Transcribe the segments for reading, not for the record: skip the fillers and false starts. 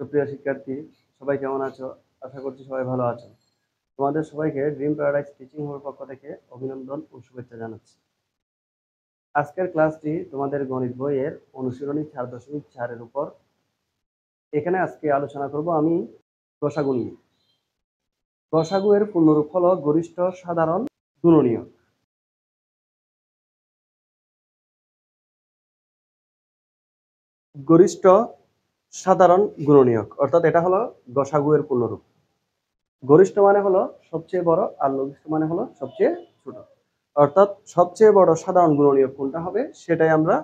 সুপ্রিয় শিক্ষার্থী, সবাই কেমন আছো? আশা করছি সবাই ভালো আছো। তোমাদের সবাইকে ড্রিম প্যারাডাইস টিচিং হোমের পক্ষ থেকে অভিনন্দন ও শুভেচ্ছা জানাচ্ছি। আজকের ক্লাসটি তোমাদের গণিত বইয়ের অনুশীলনী 4.4 এর উপর। এখানে আজকে আলোচনা করব আমি গসাগু নিয়ে। গসাগু এর পূর্ণরূপ হলো গরিষ্ঠ সাধারণ গুণনীয়ক। গরিষ্ঠ সাধারণ গুণনীয়ক অর্থাৎ এটা হলো গসাগু এর পূর্ণরূপ। গরিষ্ঠ মানে হলো সবচেয়ে বড় আর লঘিষ্ঠ মানে হলো সবচেয়ে ছোট। অর্থাৎ সবচেয়ে বড় সাধারণ গুণনীয়ক কোনটা হবে সেটাই আমরা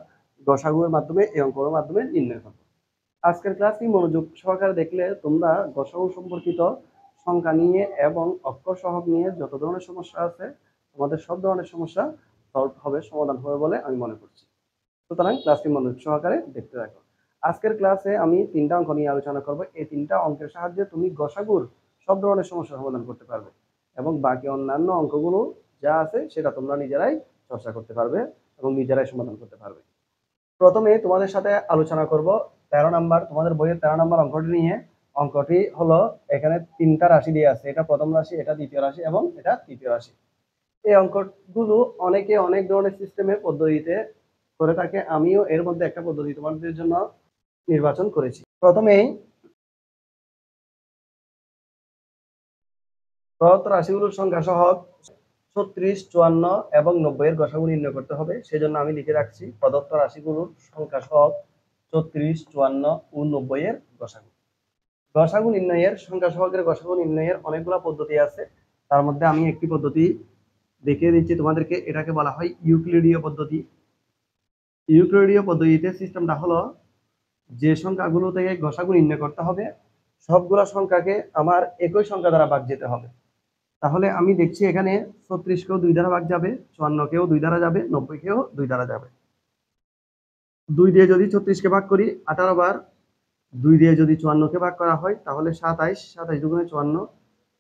গসাগুর মাধ্যমে এই অঙ্কের মাধ্যমে নির্ণয় করব। আজকের ক্লাসটি মনোযোগ সহকারে দেখলে তোমরা গসাগু সম্পর্কিত সংখ্যা নিয়ে এবং অক্ষর সহগ নিয়ে যত ধরনের সমস্যা আছে তোমাদের সব ধরনের সমস্যা সলভ হবে, সমাধান হবে বলে আমি মনে করছি। সুতরাং ক্লাসটি মনোযোগ সহকারে দেখতে থাকো। আজকের ক্লাসে আমি 3টা অঙ্ক নিয়ে আলোচনা করব। এই 3টা অঙ্কের সাহায্যে তুমি গসাগুর সব ধরনের সমস্যার সমাধান করতে পারবে এবং বাকি অন্যান্য অঙ্কগুলো যা আছে সেটা তোমরা নিজেরাই চর্চা করতে পারবে এবং নিজেরাই সমাধান করতে পারবে। প্রথমে তোমাদের সাথে আলোচনা করব 13 নাম্বার, তোমাদের বইয়ের 13 নাম্বার অঙ্কটি নিয়ে। অঙ্কটি হলো এখানে 3টা রাশি দিয়ে আছে, এটা প্রথম রাশি, এটা দ্বিতীয় রাশি এবং এটা তৃতীয় রাশি। এই অঙ্কগুলো অনেকে অনেক ধরনের সিস্টেমে পদ্ধতিতে করে থাকে, আমিও এর মধ্যে একটা পদ্ধতি তোমাদের জন্য নির্বাচন করেছি। প্রথমেই প্রদত্ত রাশিগুলোর সংখ্যা সহগ 36, 54 এবং 90 এর গসাগু নির্ণয় করতে হবে। সেজন্য আমি লিখে রাখছি প্রদত্ত রাশিগুলোর সংখ্যা সহগ 36, 54 ও 90 এর গসাগু। গসাগু নির্ণয়ের সংখ্যা সহগের গসাগু নির্ণয়ের অনেকগুলো পদ্ধতি আছে, তার মধ্যে আমি একটি পদ্ধতি দেখিয়ে দিচ্ছি তোমাদেরকে। এটাকে বলা হয় ইউক্লিডীয় পদ্ধতি। ইউক্লিডীয় পদ্ধতিতে সিস্টেমটা হলো যে সংখ্যাগুলো থেকে গসাগু নির্ণয় করতে হবে সবগুলা সংখ্যাকে আমার একই সংখ্যা দ্বারা ভাগ যেতে হবে। তাহলে আমি দেখছি এখানে 36কেও 2 দ্বারা ভাগ যাবে, 54কেও 2 দ্বারা যাবে, 90কেও 2 দ্বারা যাবে। 2 দিয়ে যদি 36কে ভাগ করি 18 বার, 2 দিয়ে যদি 54কে ভাগ করা হয় তাহলে 27, 27 দুগুণে 54,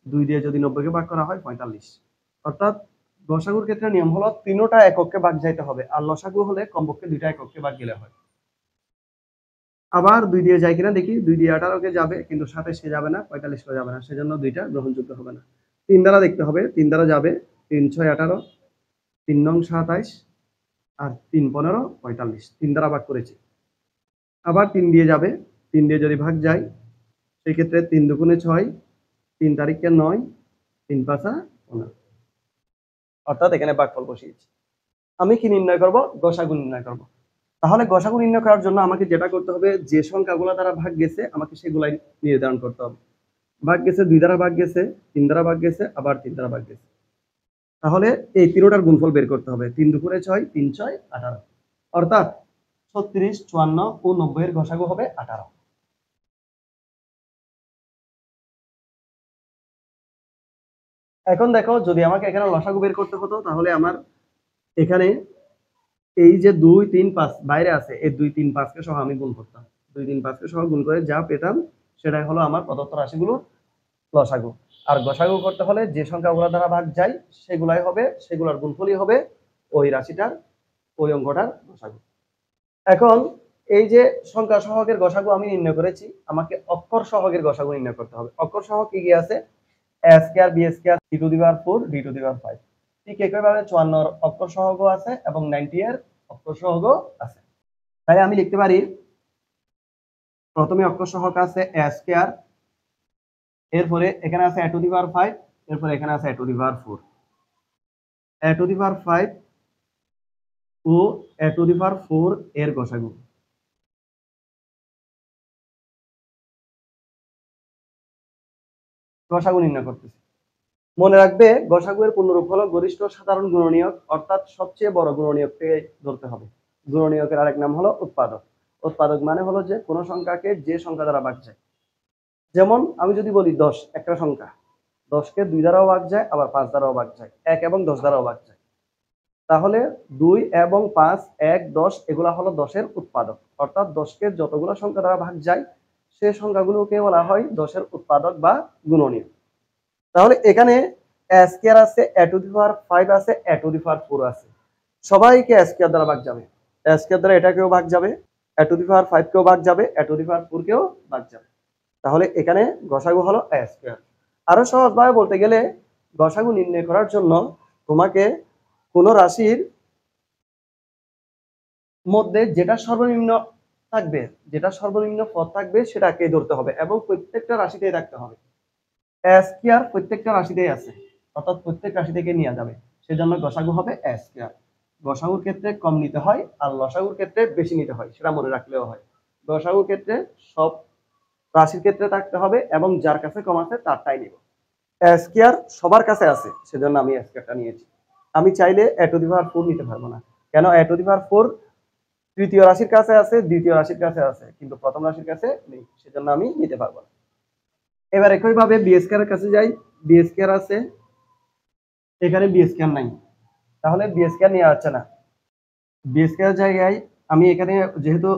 2 দিয়ে যদি 90কে ভাগ করা হয় 45। অর্থাৎ গসাগুর ক্ষেত্রে নিয়ম হলো 3টা এককে ভাগ যাইতে হবে, আর লসাগু হলে কমপক্ষে 2টা এককে ভাগ গেলে হয়। আবার 2 দিয়ে যায় কিনা দেখি, 2 দিয়ে 18কে যাবে কিন্তু 27কে যাবে না, 45কে যাবে না, সেজন্য 2টা গ্রহণযোগ্য হবে না। 3 দ্বারা দেখতে হবে, 3 দ্বারা যাবে, 3 6 18, 3 9 27 আর 3 15 45, 3 দ্বারা ভাগ করেছি। আবার 3 দিয়ে যাবে, 3 দিয়ে যদি ভাগ যায় সেই ক্ষেত্রে 3 দুগুণে 6, 3 তারিখে 9, 3 5 15। অর্থাৎ এখানে ভাগফল বসিয়েছি। আমি কি নির্ণয় করব? গসাগু নির্ণয় করব। তাহলে গসাগু নির্ণয় করার জন্য আমাকে যেটা করতে হবে, যে সংখ্যাগুলো দ্বারা ভাগ গেছে আমাকে সেগুলাই নির্ধারণ করতে হবে। ভাগ গেছে 2 দ্বারা ভাগ গেছে, 3 দ্বারা ভাগ গেছে, আবার 3 দ্বারা ভাগ গেছে। তাহলে এই তিনটার গুণফল বের করতে হবে। 3 দুগুণে 6, 3 6 18। অর্থাৎ 36, 54 ও 90 এর গসাগু হবে 18। এখন দেখো, যদি আমাকে এখানে লসাগু বের করতে হতো তাহলে আমার এখানে এই যে 2 3 5 বাইরে আছে, এই 2 3 5 কে সহ আমি গুণ করতাম। 2 3 5 কে সহ গুণ করে যা পেতাম সেটাই হলো আমার প্রদত্ত রাশিগুলোর লসাগু। আর গসাগু করতে হলে যে সংখ্যাগুলো দ্বারা ভাগ যায় সেগুলাই হবে, সেগুলোর গুণফলই হবে ওই রাশিটার, ওই অঙ্কটার গসাগু। এখন এই যে সংখ্যা সহগের গসাগু আমি নির্ণয় করেছি, আমাকে অক্ষর সহগের গসাগু নির্ণয় করতে হবে। অক্ষর সহগ কি কি আছে? a square, b square, c to the power 4, d to the power 5। ঠিক একইভাবে 54 এর অক্ষর সহগও আছে এবং 90 এর অক্ষর সহগও আছে। তাই আমি লিখতে পারি প্রথমে অক্ষর সহগ আছে a স্কয়ার, এরপরে এখানে আছে a টু দি পাওয়ার 5, এরপরে এখানে আছে a to the power 4। a to the power 5 ও a টু দি পাওয়ার 4 এর গসাগু। গসাগু নির্ণয় করতেছি। মনে রাখবে গসাগু এর পূর্ণরূপ হলো গরিষ্ঠ সাধারণ গুণনীয়ক, অর্থাৎ সবচেয়ে বড় গুণনীয়ককে ধরতে হবে। গুণনীয়কের আরেক নাম হলো উৎপাদক। উৎপাদক মানে হলো যে কোন সংখ্যাকে যে সংখ্যা দ্বারা ভাগ যায়। যেমন আমি যদি বলি 10 একটা সংখ্যা, 10কে 2 দ্বারাও ভাগ যায়, আবার 5 দ্বারাও ভাগ যায়, 1 এবং 10 দ্বারাও ভাগ যায়। তাহলে 2 এবং 5, 1, 10 এগুলা হলো 10 এর উৎপাদক। অর্থাৎ 10কে যতগুলো সংখ্যা দ্বারা ভাগ যায় সেই সংখ্যাগুলোকে বলা হয় 10 এর উৎপাদক বা গুণনীয়ক। তাহলে এখানে a স্কয়ার আছে, a টু দি পাওয়ার 5 আছে, a টু দি পাওয়ার 4 আছে। সবাইকে a স্কয়ার দ্বারা ভাগ যাবে। a স্কয়ার দ্বারা এটাকেও ভাগ যাবে, a টু দি পাওয়ার 5 কেও ভাগ যাবে, a টু দি পাওয়ার 4 কেও ভাগ যাবে। তাহলে এখানে গসাগু হলো a স্কয়ার। আরো সহজভাবে বলতে গেলে গসাগু নির্ণয় করার জন্য তোমাকে কোন রাশির মধ্যে যেটা সর্বনিম্ন থাকবে, যেটা সর্বনিম্ন পদ থাকবে সেটাকে ধরতে হবে এবং প্রত্যেকটা রাশিতেই রাখতে হবে। a স্কয়ার প্রত্যেকটা রাশিতেই আছে, অর্থাৎ প্রত্যেক রাশি থেকে নেওয়া যাবে, সেজন্য গসাগু হবে a স্কয়ার। গসাগুর ক্ষেত্রে কম নিতে হয় আর লসাগুর ক্ষেত্রে বেশি নিতে হয়, সেটা মনে রাখলেও হয়। গসাগুর ক্ষেত্রে সব রাশির ক্ষেত্রে থাকতে হবে এবং যার কাছে কম আছে তারটাই নিব। স্কয়ার সবার কাছে আছে, সেজন্য আমি স্কয়ারটা নিয়েছি। আমি চাইলে a টু দি পাওয়ার 4 নিতে পারবো না। কেন? a টু দি পাওয়ার 4 তৃতীয় রাশির কাছে আছে, দ্বিতীয় রাশির কাছে আছে, কিন্তু প্রথম রাশির কাছে নেই, সেজন্য আমি নিতে পারবো না। এবার একইভাবে বি স্কয়ারের কাছে যাই। বি স্কয়ার আছে, এখানে বি স্কয়ার নাই, তাহলে বি স্কয়ার নেওয়া হচ্ছে না। বি স্কয়ার জায়গায় আমি এখানে যেহেতু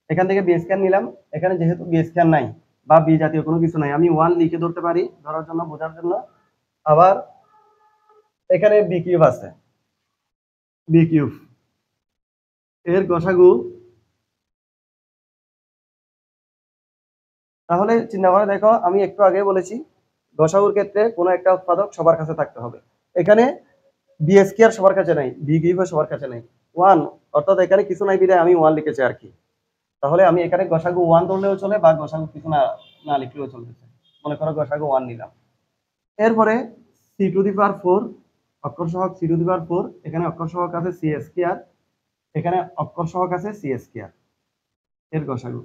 এখান থেকে বি স্কয়ার নিলাম, এখানে যেহেতু বি স্কয়ার নাই বা বি জাতীয় কোনো কিছু নাই, আমি 1 লিখে ধরতে পারি, ধরার জন্য, বোঝার জন্য। আবার এখানে বি কিউব আছে, বি কিউব এর গসাগু, তাহলে চিন্তা করে দেখো, আমি একটু আগে বলেছি গসাগুর ক্ষেত্রে কোনো একটা উৎপাদক সবার কাছে থাকতে হবে। এখানে বি স্কয়ার সবার কাছে নাই, বি কিউব সবার কাছে নাই, 1, অর্থাৎ এখানে কিছু নাই বিধায় আমি 1 লিখেছি আর কি। তাহলে আমি এখানে গসাগু 1 ধরলেও চলে বা গসাগু কিছু না না লিখলেও চলতেছে। মনে করো গসাগু 1 নিলাম। এরপরে সি টু দি পাওয়ার 4, অক্ষর সহগ সি টু দি পাওয়ার 4, এখানে অক্ষর সহগ আছে সি স্কয়ার, এখানে অক্ষর সহগ আছে সি স্কয়ার, এর গসাগু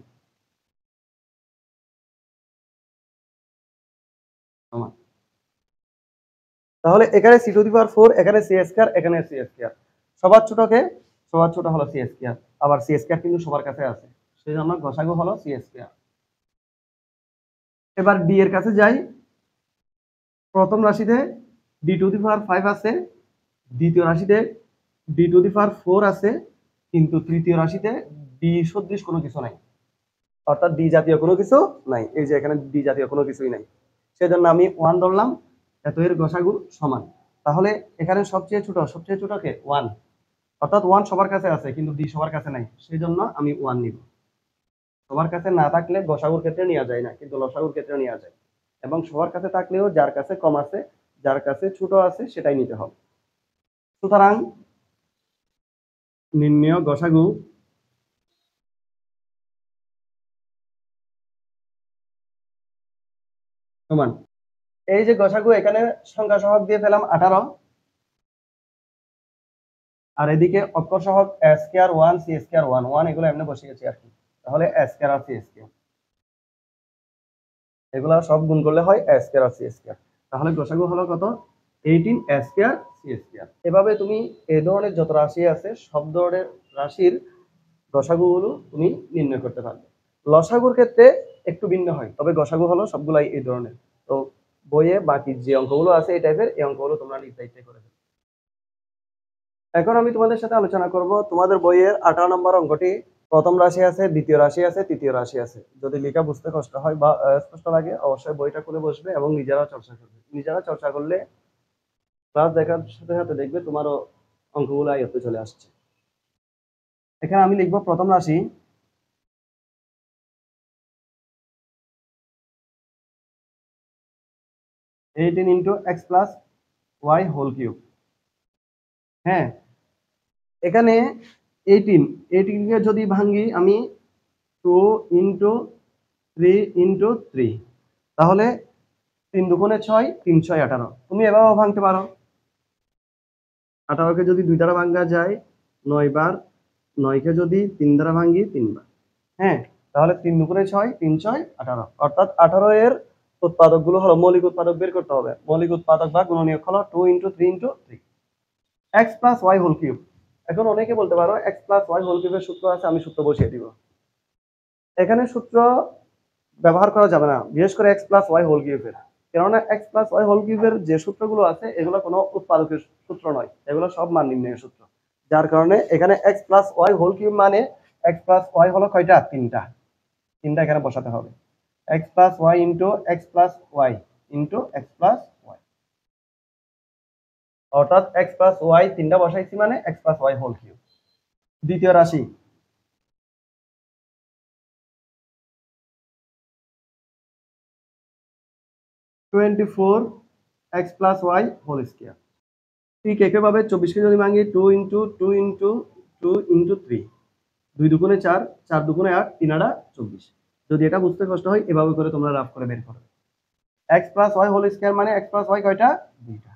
সমান। তাহলে এখানে সি টু দি পাওয়ার 4, এখানে সি স্কয়ার, এখানে সি স্কয়ার। সবার ছোটকে, সবার ছোট হলো সি স্কয়ার, আবার সি স্কয়ার কিন্তু সবার কাছে আছে, সেই জন্য গসাগু হলো সি স্কয়ার। এবার ডি এর কাছে যাই। প্রথম রাশিতে ডি টু দি পাওয়ার 5 আছে, দ্বিতীয় রাশিতে ডি টু দি পাওয়ার 4 আছে, কিন্তু তৃতীয় রাশিতে ডি সদৃশ কোনো কিছু নাই, অর্থাৎ ডি জাতীয় কোনো কিছু নাই। এই যে এখানে ডি জাতীয় কোনো কিছুই নাই, সেজন্য আমি 1 ধরলাম, এত এর গসাগু সমান। তাহলে এখানে সবচেয়ে ছোটকে 1, অর্থাৎ 1 সবার কাছে আছে কিন্তু ডি সবার কাছে নাই, সেই জন্য আমি 1 নিব। সবার কাছে না থাকলে গসাগুর ক্ষেত্রে নেওয়া যায় না, কিন্তু লসাগুর ক্ষেত্রে নেওয়া যায়। এবং সবার কাছে থাকলেও যার কাছে কম আছে, যার কাছে ছোট আছে সেটাই নিতে হবে। সুতরাং নির্ণেয় গসাগু সমান, এই যে গসাগু এখানে সংখ্যা সহগ দিয়ে পেলাম 18, আর এদিকে অক্ষর সহগ a স্কয়ার 1 সি স্কয়ার 1 1 এগুলো এমনি বসে গেছে আর কি। তাহলে a স্কয়ার আর সি স্কয়ার, এগুলো সব গুণ করলে হয় a স্কয়ার আর সি স্কয়ার। তাহলে গসাগু হলো কত? 18 a স্কয়ার সি স্কয়ার। এভাবে তুমি এই ধরনের যত রাশি আছে সব ধরনের রাশির গসাগুগুলো তুমি নির্ণয় করতে পারবে। লসাগুর ক্ষেত্রে একটু ভিন্ন হয়, তবে গসাগু হলো সবগুলাই এই ধরনের। তো বইয়ে বাকি যে অঙ্কগুলো আছে এই টাইপের, এই অঙ্কগুলো তোমরা নিজ দায়িত্বে করে দেবে। এখন আমি তোমাদের সাথে আলোচনা করব তোমাদের বইয়ের 18 নম্বর অঙ্কটি। প্রথম রাশি আছে, দ্বিতীয় রাশি আছে, তৃতীয় রাশি আছে। যদি লেখা বুঝতে কষ্ট হয় বা স্পষ্ট লাগে, অবশ্যই বইটা খুলে বসবে এবং নিজেরা চর্চা করবে। নিজেরা চর্চা করলে ক্লাস দেখার সাথে সাথে দেখবে তোমারও অঙ্কগুলো আয়ত্তে চলে আসছে। এখানে আমি লিখবো প্রথম রাশি, eighteen into x plus y whole cube. হ্যাঁ, এখানে 18কে যদি ভাঙি আমি 2 ইন্টু 3 ইন্টু 3, তাহলে 3 দুগুণে 6, 3 6 18। তুমি এভাবেও ভাঙতে পারো, 18কে যদি 2 দ্বারা ভাঙা যায় 9 বার, 9কে যদি 3 দ্বারা ভাঙি 3 বার। হ্যাঁ, তাহলে 3 দুগুণে 6, 3 6 18, অর্থাৎ 18 এর উৎপাদক গুলো হলো, মৌলিক উৎপাদক বের করতে হবে। মৌলিক উৎপাদক বা গুণনীয়ক হলো 2 into 3 into 3, x plus y whole cube. এখন অনেকে বলতে পারো এক্স প্লাস ওয়াই হোল কিউবের সূত্র আছে, আমি সূত্র বসিয়ে দিব। এখানে সূত্র ব্যবহার করা যাবে না, বিশেষ করে এক্স প্লাস ওয়াই হোল কিউবের। কেননা এক্স প্লাস ওয়াই হোল কিউবের যে সূত্রগুলো আছে এগুলো কোনো উৎপাদকের সূত্র নয়, এগুলো সব মান নির্ণয়ের সূত্র। যার কারণে এখানে x plus y whole cube মানে এক্স প্লাস ওয়াই হলো কয়টা? তিনটা। তিনটা এখানে বসাতে হবে, x plus Y into x plus Y into x plus y, অর্থাৎ এক্স প্লাস ওয়াই তিনটা বসাইছি মানে x plus y whole cube. দ্বিতীয় রাশি, 24x plus y whole square. ঠিক একইভাবে 24কে যদি ভাঙি 2 ইন্টু 2 ইন্টু 2 ইন্টু 3, 2 দুগুণে 4, 4 দুগুণে 8, 3 আড়া 24। যদি এটা বুঝতে কষ্ট হয় এভাবে করে তোমরা রাফ করে বের করো। x plus y whole square মানে x প্লাস ওয়াই কয়টা? 2টা।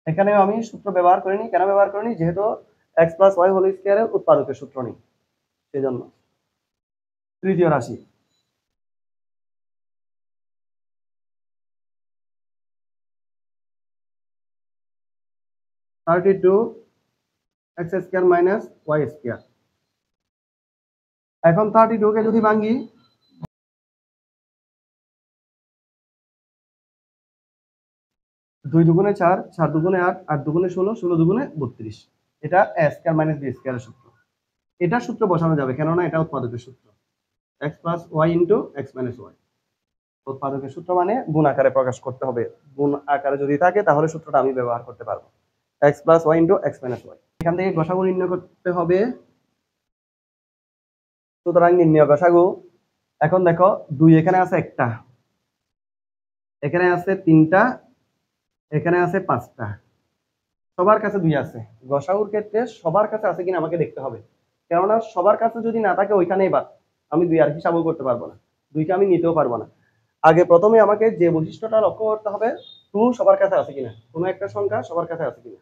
এখানে আমি সূত্র ব্যবহার করিনি। কেন ব্যবহার করিনি? যেহেতু x প্লাস ওয়াই হোল স্কোয়ারের উৎপাদকের সূত্র নেই, সেজন্য। তৃতীয় রাশি, x square minus y square. এখন 32 কে যদি ভাঙি, 2 দুগুণে 4, 4 দুগুণে 8, 8 দুগুণে 16, 16 দুগুণে 32। এটা a স্কয়ার মাইনাস b স্কয়ারের সূত্র। এটা সূত্র বসানো যাবে, কেননা এটা উৎপাদকের সূত্র। x plus Y into x minus Y. উৎপাদকের সূত্র মানে গুণ আকারে প্রকাশ করতে হবে। গুণ আকারে যদি থাকে তাহলে সূত্রটা আমি ব্যবহার করতে পারবো। x plus Y into x minus y. এখান থেকে গসাগু নির্ণয় করতে হবে। সুতরাং নির্ণয় গসাগু। এখন দেখো 2 এখানে আছে একটা, এখানে আছে 3টা, এখানে আছে 5টা, সবার কাছে 2 আছে। গসাগুর ক্ষেত্রে সবার কাছে আছে কিনা আমাকে দেখতে হবে, কেননা সবার কাছে যদি না থাকে ওইখানেই বাদ। আমি 2 আর হিসাবও করতে পারবো না, 2কে আমি নিতেও পারবো না। আগে প্রথমে আমাকে যে বৈশিষ্ট্যটা লক্ষ্য করতে হবে, 2 সবার কাছে আছে কিনা, কোনো একটা সংখ্যা সবার কাছে আছে কিনা।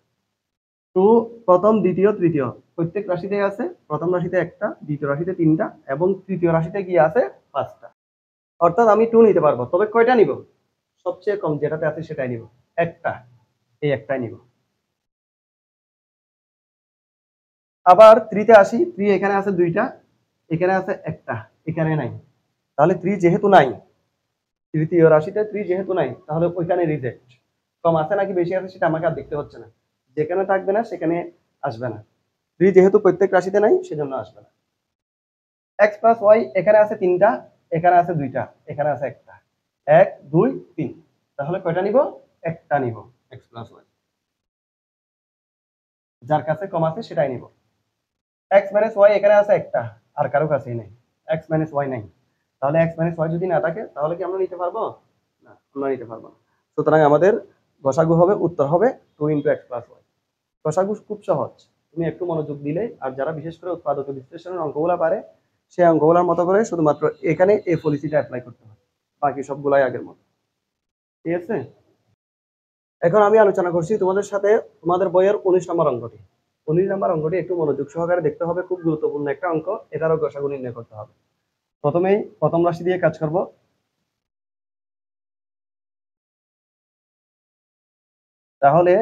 2 প্রথম, দ্বিতীয়, তৃতীয় প্রত্যেক রাশিতে আছে। প্রথম রাশিতে একটা, দ্বিতীয় রাশিতে 3টা এবং তৃতীয় রাশিতে কি আছে 5টা। অর্থাৎ আমি 2 নিতে পারবো, তবে কয়টা নিব? সবচেয়ে কম যেটাতে আছে সেটাই নিব, একটা। এই একটাই নিব। আবার 3 তে আসি। 3 এখানে আছে 2টা, এখানে আছে একটা, এখানে নাই। তাহলে 3 যেহেতু নাই, তৃতীয় রাশিতে 3 যেহেতু নাই, তাহলে ওইখানে রিজেক্ট। কম আছে নাকি বেশি আছে সেটা আমাকে আর দেখতে হচ্ছে না, যেখানে থাকবে না সেখানে আসবে না। 3 যেহেতু প্রত্যেক রাশিতে নাই সেজন্য আসবে না। x প্লাস ওয়াই এখানে আছে 3টা, এখানে আছে 2টা, এখানে আছে একটা। 1 2 3, তাহলে কয়টা নিব? একটা নিব x প্লাস ওয়াই। যার কাছে কম আছে সেটাই নিব। x মাইনাস ওয়াই এখানে আছে একটা, আর কারো কাছেই নেই। x মাইনাস ওয়াই নাই, তাহলে x মাইনাস ওয়াই যদি না থাকে তাহলে কি আমরা নিতে পারবো না? আমরা নিতে পারবো না। সুতরাং আমাদের গসাগু হবে, উত্তর হবে 2 ইন্টু এক্স প্লাস ওয়াই। গসাগু খুব সহজ, তুমি একটু মনোযোগ দিলেই। আর যারা বিশেষ করে উৎপাদক বিশ্লেষণের অঙ্কগুলা পারে, সেই অঙ্কগুলার মতো করে শুধুমাত্র এখানে এই পলিসিটা অ্যাপ্লাই করতে হবে, বাকি সবগুলাই আগের মতো। ঠিক আছে, এখন আমি আলোচনা করছি তোমাদের সাথে তোমাদের বইয়ের 19 নম্বর অঙ্কটি। 19 নম্বর অঙ্কটি একটু মনোযোগ সহকারে দেখতে হবে, খুব গুরুত্বপূর্ণ একটা অঙ্ক। এটারও গসাগু নির্ণয় করতে হবে। প্রথমেই প্রথম রাশি দিয়ে কাজ করব। তাহলে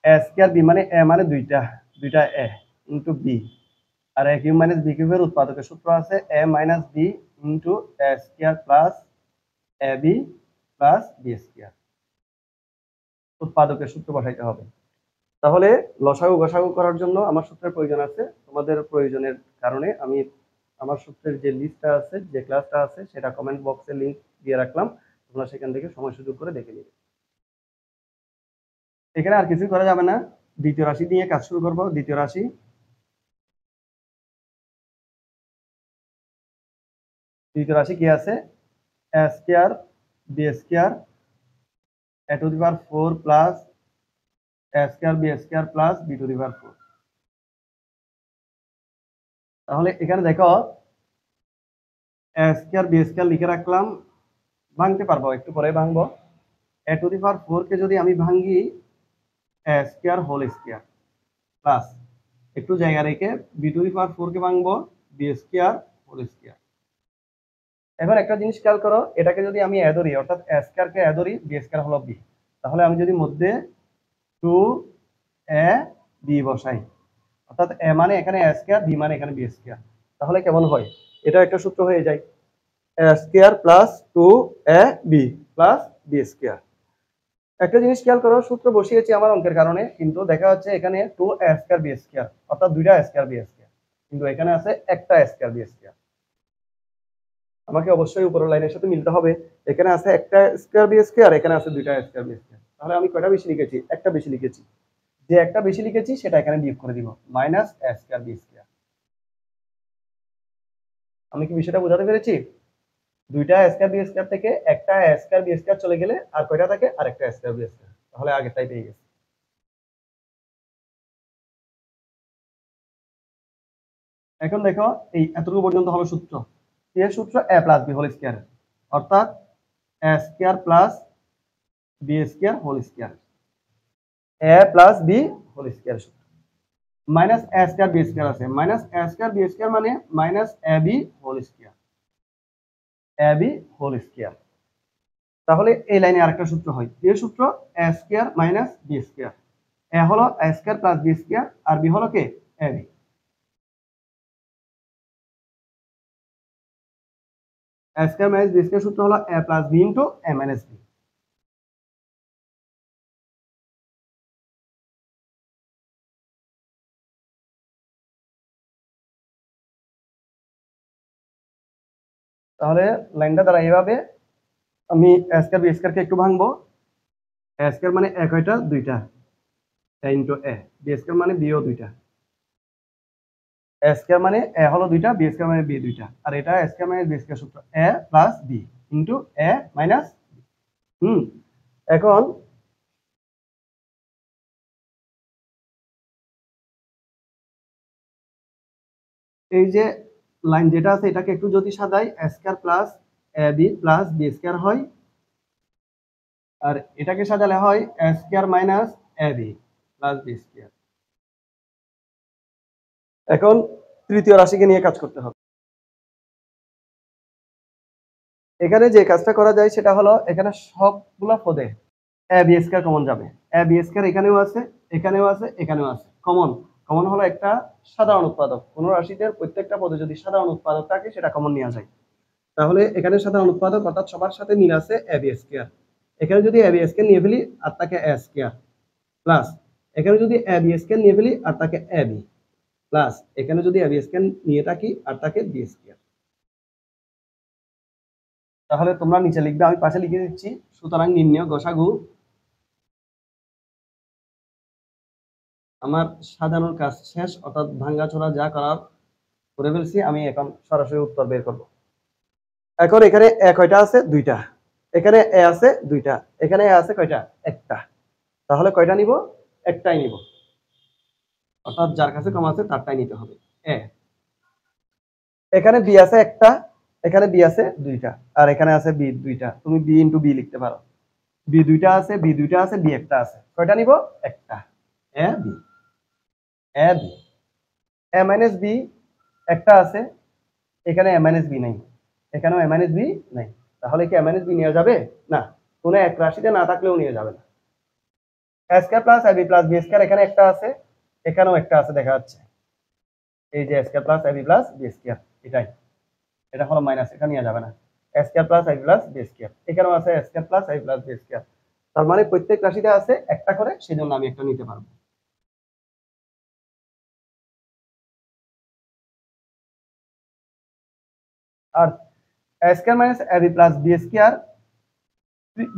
এ স্কয়ার বি মানে এ মানে দুইটা এ ইন্টু বি, আর এ কিউব মাইনাস বি কিউবের উৎপাদকের সূত্র আছে এ minus B into A square plus A B plus B square. উৎপাদকের সূত্র বসাইতে হবে। তাহলে লসাগু গসাগু করার জন্য আমার সূত্রের প্রয়োজন আছে। তোমাদের প্রয়োজনের কারণে আমি আমার সূত্রের যে লিস্টটা আছে, যে ক্লাসটা আছে, সেটা কমেন্ট বক্সে লিংক দিয়ে রাখলাম, তোমরা সেখান থেকে সময় সুযোগ করে দেখে নিবে। এখানে আর কিছুই করা যাবে না, দ্বিতীয় রাশি দিয়ে কাজ শুরু করব। দ্বিতীয় রাশি, দ্বিতীয় রাশি কি আছে? A square B square A to the power 4 plus A square B square plus B to the power 4। তাহলে এখানে দেখো এ স্কয়ার বি স্কয়ার লিখে রাখলাম, ভাঙতে পারবো, একটু পরে ভাঙবো। এ টু দি পাওয়ার 4 কে যদি আমি ভাঙি এ স্কয়ার হোল স্কয়ার প্লাস একটু জায়গা রেখে বি টু দি পাওয়ার 4 কে ভাঙবো বি স্কয়ার হোল স্কয়ার। এখন একটা জিনিস খেয়াল করো, এটাকে যদি আমি এ ধরি, অর্থাৎ এ স্কয়ার কে এ ধরি, বি স্কয়ার হলো বি, তাহলে আমি যদি মধ্যে 2 এ বি বসাই, অর্থাৎ এ মানে এখানে এ স্কয়ার, বি মানে এখানে বি স্কয়ার, তাহলে কেমন হয়? এটা একটা সূত্র হয়ে যায়, এ square plus 2 A B plus B square. একটা জিনিস খেয়াল করো, সূত্র বসিয়েছি আমার অঙ্কের কারণে, কিন্তু দেখা যাচ্ছে এখানে 2 এ স্কয়ার বি স্কয়ার, অর্থাৎ দুইটা এ স্কয়ার বি স্কয়ার, কিন্তু এখানে আছে একটা এ স্কয়ার বি স্কয়ার। আমাকে অবশ্যই উপরের লাইনের সাথে মিলতে হবে। এখানে আছে একটা স্কয়ার বি স্কয়ার, এখানে আছে দুইটা স্কয়ার বি স্কয়ার, তাহলে আমি কয়টা বেশি লিখেছি? একটা বেশি লিখেছি। যে একটা বেশি লিখেছি সেটা এখানে বিয়োগ করে দিব, মাইনাস এ স্কয়ার বি স্কয়ার। আমি কি বিষয়টা বোঝাতে পেরেছি? দুইটা a স্কয়ার b স্কয়ার থেকে একটা a স্কয়ার b স্কয়ার চলে গেলে আর কয়টা থাকে? আরেকটা a স্কয়ার b স্কয়ার। তাহলে আগেরটাই পেয়ে গেছি। এখন দেখো এই এতটুকু পর্যন্ত হলো সূত্র। এর সূত্র a plus b whole square, অর্থাৎ a square plus b square whole square, a plus b whole square সূত্র। Minus a square b square আছে, minus a square b square মানে minus ab whole square, ab whole square. তাহলে এই লাইনে আরেকটা সূত্র হয়, এর সূত্র a square minus b square. a হলো a square plus b square আর b হলো কে? ab। a square minus b square সূত্র হলো a plus b into a minus b। তাহলে লাইনটা দ্বারা এভাবে আমি a স্কয়ার b স্কয়ার কে একটু ভাঙবো। a স্কয়ার মানে এক কয়টা? দুইটা, a into a। b square মানে b ও দুইটা। a স্কয়ার মানে a হলো দুইটা, b স্কয়ার মানে b দুইটা, আর এটা a square minus b square সূত্র a plus b into a minus b। এখন এই যে লাইন যেটা আছে এটাকে একটু যদি সাজাই, a square plus ab plus b square হয়, আর এটাকে সাজালে হয় a square minus ab plus b square. এখন তৃতীয় রাশিকে নিয়ে কাজ করতে হবে। এখানে যে কাজটা করা যায় সেটা হলো এখানে সবগুলা পদে a b স্কয়ার কমন যাবে। a b স্কয়ার এখানেও আছে, এখানেও আছে, এখানেও আছে। কমন কমন হলো একটা সাধারণ উৎপাদক। কোন রাশিতে প্রত্যেকটা পদে যদি সাধারণ উৎপাদক থাকে সেটা কমন নেওয়া যায়। তাহলে এখানে সাধারণ উৎপাদক অর্থাৎ সবার সাথে মিল আছে a b স্কয়ার। এখানে যদি a b স্কয়ার নিয়ে ফেলি আর তাকে a স্কয়ার প্লাস, এখানে যদি a b স্কয়ার নিয়ে ফেলি আর তাকে ab প্লাস, এখানে যদি a b স্কয়ার নিয়ে থাকি আর তাকে b স্কয়ার। তাহলে তোমরা নিচে লিখবে, আমি পাশে লিখে দিচ্ছি। সুতরাং নির্ণয় গসাগু। আমার সাজানোর কাজ শেষ, অর্থাৎ ভাঙ্গাচোরা যা করার করে ফেলছি। আমি এখন সরাসরি উত্তর বের করব। এখন এখানে এ কয়টা আছে? দুইটা। এখানে এ আছে দুইটা, এখানে এ আছে কয়টা? একটা। তাহলে কয়টা নিব? একটাই নিব, অর্থাৎ যার কাছে কম আছে তারটাই নিতে হবে। এ এখানে বি আছে একটা, এখানে বি আছে দুইটা, আর এখানে আছে বি দুইটা। তুমি বি ইন্টু বি লিখতে পারো। বি দুইটা আছে, বি দুইটা আছে, বি একটা আছে। কয়টা নিব? একটা। A B, A B. A minus B একটা আছে, এখানে এ মাইনাস বি নাই, এখানেও এ মাইনাস বি নাই। তাহলে কি এ মাইনাস বি নেওয়া যাবে? না, কোনো এক রাশিতে না থাকলেও নিয়ে যাবে না। A square plus AB plus B square এখানে একটা আছে, এখানেও একটা আছে দেখা যাচ্ছে। এই যে square plus AB plus B square, এটাই, এটা হলো মাইনাস, এটা নিয়ে যাবে না। Square plus AB plus B square এখানেও আছে, square plus AB plus B square. তার মানে প্রত্যেক রাশিতে আছে একটা করে, সেজন্য আমি একটা নিতে পারবো। আর square minus AB plus B square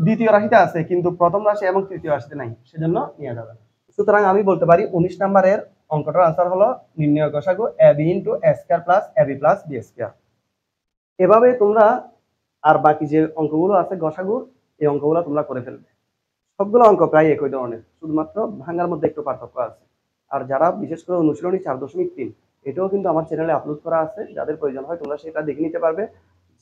দ্বিতীয় রাশিতে আছে, কিন্তু প্রথম রাশি এবং তৃতীয় রাশিতে নাই, সেজন্য নিয়ে যাবে না। সুতরাং আমি বলতে পারি 19 নম্বরের অঙ্কটার আনসার হলো নির্ণয় গসাগু ab into a square plus ab plus b square. এভাবে তোমরা আর বাকি যে অঙ্কগুলো আছে গসাগুর, এই অঙ্কগুলো তোমরা করে ফেলবে। সবগুলো অঙ্ক প্রায় একই ধরনের, শুধুমাত্র ভাঙার মধ্যে একটু পার্থক্য আছে। আর যারা বিশেষ করে অনুশীলনী 4.3 এটাও কিন্তু আমার চ্যানেলে আপলোড করা আছে, যাদের প্রয়োজন হয় তোমরা সেটা দেখে নিতে পারবে।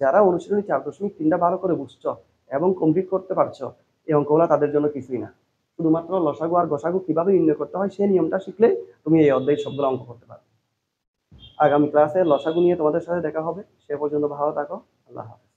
যারা অনুশীলনী 4.3টা ভালো করে বুঝছো এবং কমপ্লিট করতে পারছো, এই অঙ্কগুলো তাদের জন্য কিছুই না। শুধুমাত্র লসাগু আর গসাগু কিভাবে নির্ণয় করতে হয় সেই নিয়মটা শিখলে তুমি এই অধ্যায়ের সবগুলো অঙ্ক করতে পারবে। আগামী ক্লাসে লসাগু নিয়ে তোমাদের সাথে দেখা হবে। সে পর্যন্ত ভালো থাকো। আল্লাহ হাফেজ।